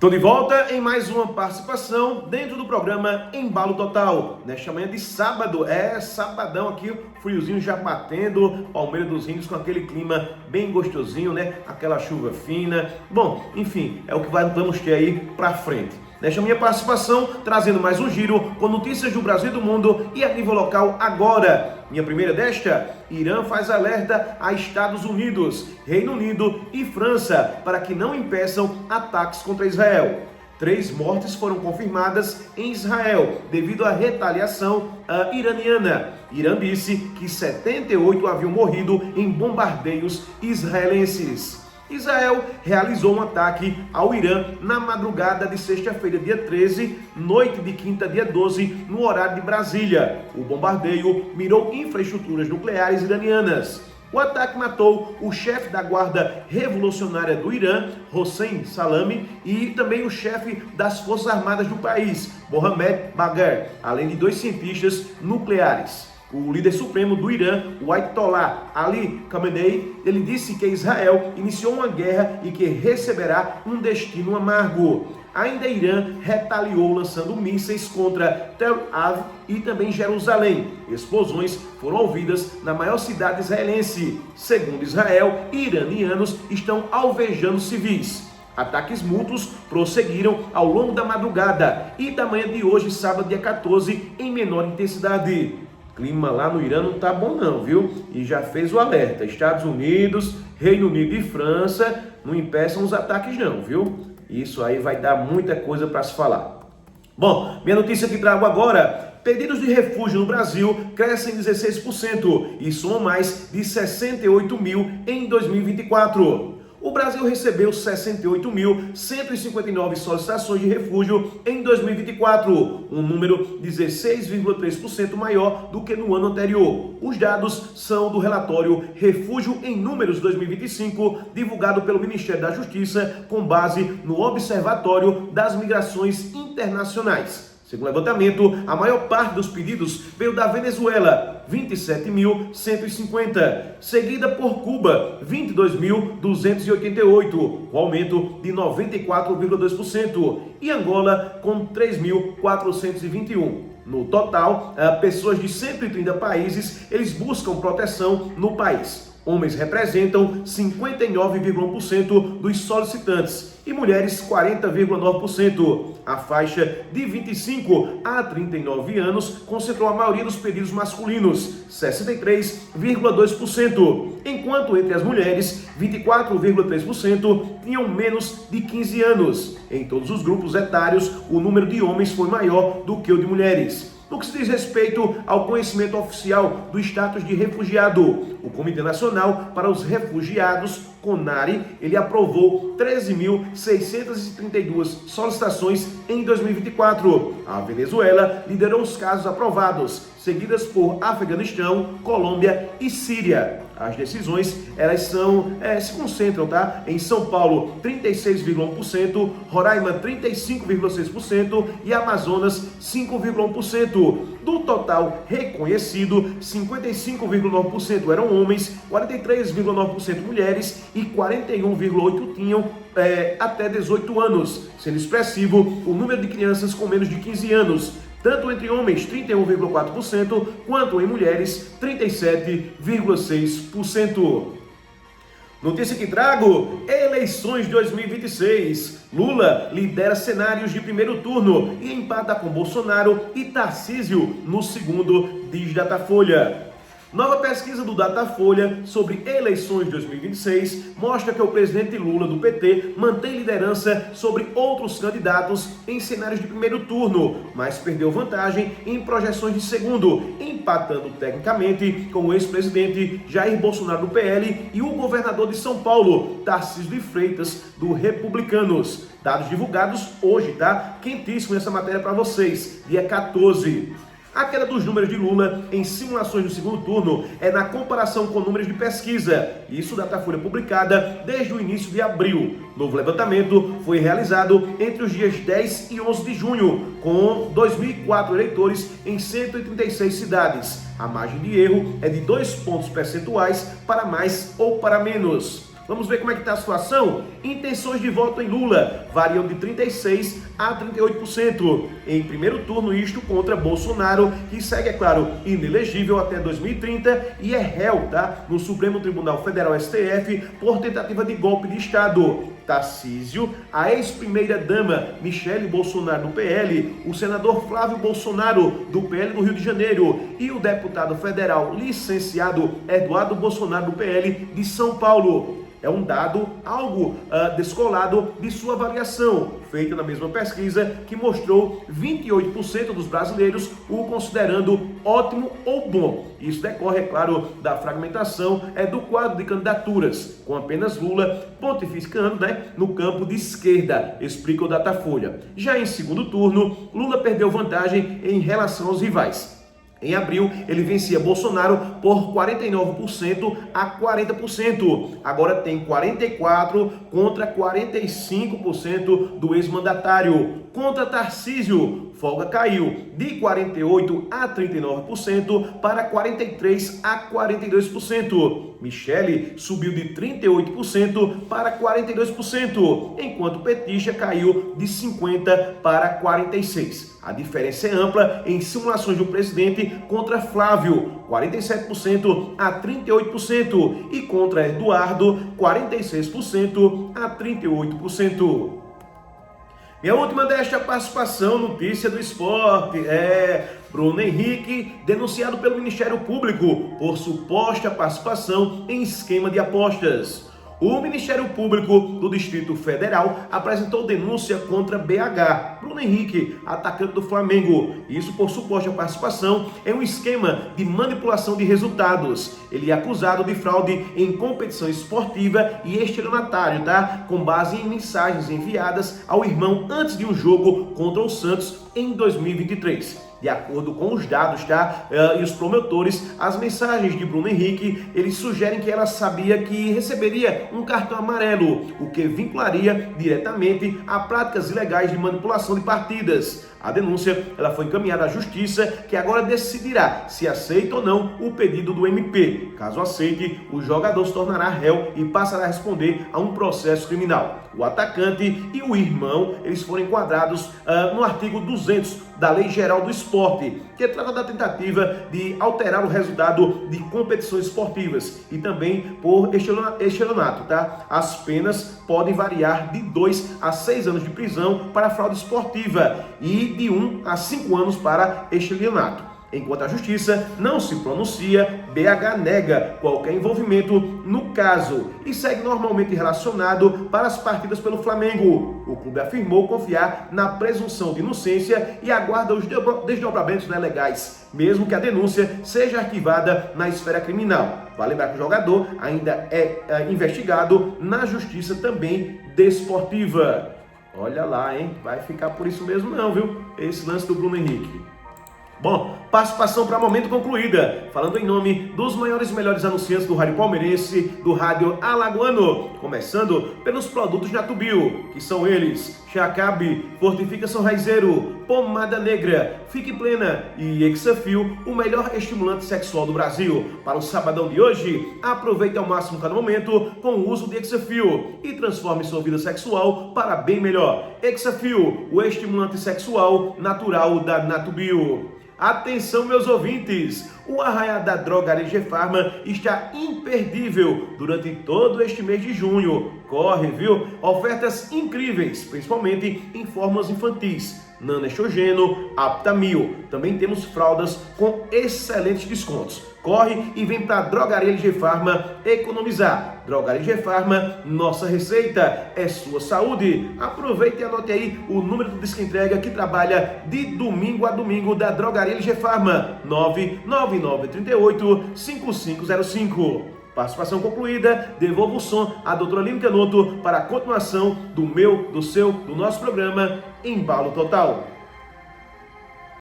Estou de volta em mais uma participação dentro do programa Embalo Total. Nesta manhã de sábado, sabadão aqui, friozinho já batendo, Palmeira dos Índios com aquele clima bem gostosinho, né? Aquela chuva fina. Bom, enfim, é o que vamos ter aí pra frente. Nesta minha participação, trazendo mais um giro com notícias do Brasil e do mundo e a nível local agora. Minha primeira desta, Irã faz alerta a Estados Unidos, Reino Unido e França para que não impeçam ataques contra Israel. 3 mortes foram confirmadas em Israel devido à retaliação iraniana. Irã disse que 78 haviam morrido em bombardeios israelenses. Israel realizou um ataque ao Irã na madrugada de sexta-feira, dia 13, noite de quinta, dia 12, no horário de Brasília. O bombardeio mirou infraestruturas nucleares iranianas. O ataque matou o chefe da Guarda Revolucionária do Irã, Hossein Salami, e também o chefe das Forças Armadas do país, Mohammad Bagher, além de 2 cientistas nucleares. O líder supremo do Irã, o Ayatollah Ali Khamenei, ele disse que Israel iniciou uma guerra e que receberá um destino amargo. Ainda Irã retaliou lançando mísseis contra Tel Aviv e também Jerusalém. Explosões foram ouvidas na maior cidade israelense. Segundo Israel, iranianos estão alvejando civis. Ataques mútuos prosseguiram ao longo da madrugada e da manhã de hoje, sábado, dia 14, em menor intensidade. Clima lá no Irã não tá bom não, viu? E já fez o alerta. Estados Unidos, Reino Unido e França não impeçam os ataques não, viu? Isso aí vai dar muita coisa para se falar. Bom, minha notícia que trago agora. Pedidos de refúgio no Brasil crescem 16% e somam mais de 68 mil em 2024. O Brasil recebeu 68.159 solicitações de refúgio em 2024, um número 16,3% maior do que no ano anterior. Os dados são do relatório Refúgio em Números 2025, divulgado pelo Ministério da Justiça, com base no Observatório das Migrações Internacionais. Segundo o levantamento, a maior parte dos pedidos veio da Venezuela, 27.150, seguida por Cuba, 22.288, com aumento de 94,2%, e Angola, com 3.421. No total, pessoas de 130 países, eles buscam proteção no país. Homens representam 59,1% dos solicitantes e mulheres 40,9%. A faixa de 25 a 39 anos concentrou a maioria dos pedidos masculinos, 63,2%, enquanto entre as mulheres, 24,3% tinham menos de 15 anos. Em todos os grupos etários, o número de homens foi maior do que o de mulheres. No que se diz respeito ao conhecimento oficial do status de refugiado, o Comitê Nacional para os Refugiados, CONARE, ele aprovou 13.632 solicitações em 2024. A Venezuela liderou os casos aprovados, seguidas por Afeganistão, Colômbia e Síria. As decisões, elas se concentram, em São Paulo, 36,1%, Roraima, 35,6% e Amazonas, 5,1%. Do total reconhecido, 55,9% eram homens, 43,9% mulheres e 41,8% tinham até 18 anos, sendo expressivo o número de crianças com menos de 15 anos, tanto entre homens 31,4%, quanto em mulheres 37,6%. Notícia que trago: eleições 2026. Lula lidera cenários de primeiro turno e empata com Bolsonaro e Tarcísio no segundo, diz Datafolha. Nova pesquisa do Datafolha sobre eleições de 2026 mostra que o presidente Lula, do PT, mantém liderança sobre outros candidatos em cenários de primeiro turno, mas perdeu vantagem em projeções de segundo, empatando tecnicamente com o ex-presidente Jair Bolsonaro, do PL, e o governador de São Paulo, Tarcísio de Freitas, do Republicanos. Dados divulgados hoje, Quentíssimo essa matéria para vocês, dia 14. A queda dos números de Lula em simulações do segundo turno é na comparação com números de pesquisa. Isso Datafolha publicada desde o início de abril. Novo levantamento foi realizado entre os dias 10 e 11 de junho, com 2.004 eleitores em 136 cidades. A margem de erro é de 2 pontos percentuais para mais ou para menos. Vamos ver como é que está a situação? Intenções de voto em Lula variam de 36% a 38%. Em primeiro turno, isto contra Bolsonaro, que segue, é claro, inelegível até 2030 e é réu, tá? No Supremo Tribunal Federal, STF, por tentativa de golpe de Estado. Tarcísio, a ex-primeira-dama Michele Bolsonaro, do PL, o senador Flávio Bolsonaro, do PL do Rio de Janeiro, e o deputado federal licenciado Eduardo Bolsonaro, do PL de São Paulo. É um dado algo descolado de sua avaliação, feita na mesma pesquisa, que mostrou 28% dos brasileiros o considerando ótimo ou bom. Isso decorre, é claro, da fragmentação do quadro de candidaturas, com apenas Lula pontificando, no campo de esquerda, explica o Datafolha. Já em segundo turno, Lula perdeu vantagem em relação aos rivais. Em abril, ele vencia Bolsonaro por 49% a 40%. Agora tem 44% contra 45% do ex-mandatário. Contra Tarcísio, folga caiu de 48% a 39% para 43% a 42%. Michele subiu de 38% para 42%, enquanto Petista caiu de 50% para 46%. A diferença é ampla em simulações do presidente contra Flávio, 47% a 38%, e contra Eduardo, 46% a 38%. Minha última desta participação, notícia do esporte, Bruno Henrique, denunciado pelo Ministério Público por suposta participação em esquema de apostas. O Ministério Público do Distrito Federal apresentou denúncia contra BH, Bruno Henrique, atacante do Flamengo. Isso por suposta participação em um esquema de manipulação de resultados. Ele é acusado de fraude em competição esportiva e estelionatário, com base em mensagens enviadas ao irmão antes de um jogo contra o Santos em 2023. De acordo com os dados, e os promotores, as mensagens de Bruno Henrique, eles sugerem que ela sabia que receberia um cartão amarelo, o que vincularia diretamente a práticas ilegais de manipulação de partidas. A denúncia ela foi encaminhada à Justiça, que agora decidirá se aceita ou não o pedido do MP. Caso aceite, o jogador se tornará réu e passará a responder a um processo criminal. O atacante e o irmão, eles foram enquadrados no artigo 200 da Lei Geral do Esporte, que trata da tentativa de alterar o resultado de competições esportivas e também por estelionato, As penas podem variar de 2 a 6 anos de prisão para fraude esportiva e de 1 a 5 anos para estelionato. Enquanto a Justiça não se pronuncia, BH nega qualquer envolvimento no caso e segue normalmente relacionado para as partidas pelo Flamengo. O clube afirmou confiar na presunção de inocência e aguarda os desdobramentos legais, mesmo que a denúncia seja arquivada na esfera criminal. Vale lembrar que o jogador ainda é investigado na Justiça também desportiva. Olha lá, vai ficar por isso mesmo não, viu? Esse lance do Bruno Henrique. Bom, participação para momento concluída. Falando em nome dos maiores e melhores anunciantes do rádio palmeirense, do rádio alagoano. Começando pelos produtos Natubio, que são eles: Chacabe, Fortificação Raizeiro, Pomada Negra, Fique Plena e Exafil, o melhor estimulante sexual do Brasil. Para o sabadão de hoje, aproveite ao máximo cada momento com o uso de Exafil e transforme sua vida sexual para bem melhor. Exafil, o estimulante sexual natural da Natubio. Atenção, meus ouvintes! O Arraial da Drogaria G-Farma está imperdível durante todo este mês de junho. Corre, viu? Ofertas incríveis, principalmente em fórmulas infantis. Nano-estrogênio, Aptamil. Também temos fraldas com excelentes descontos. Corre e vem para a Drogaria LG Farma economizar. Drogaria LG Farma, nossa receita é sua saúde. Aproveite e anote aí o número do Disque Entrega que trabalha de domingo a domingo da Drogaria LG Farma, 99938-5505. Participação concluída, devolvo o som à doutora Aline Canotto para a continuação do meu, do seu, do nosso programa Embalo Total.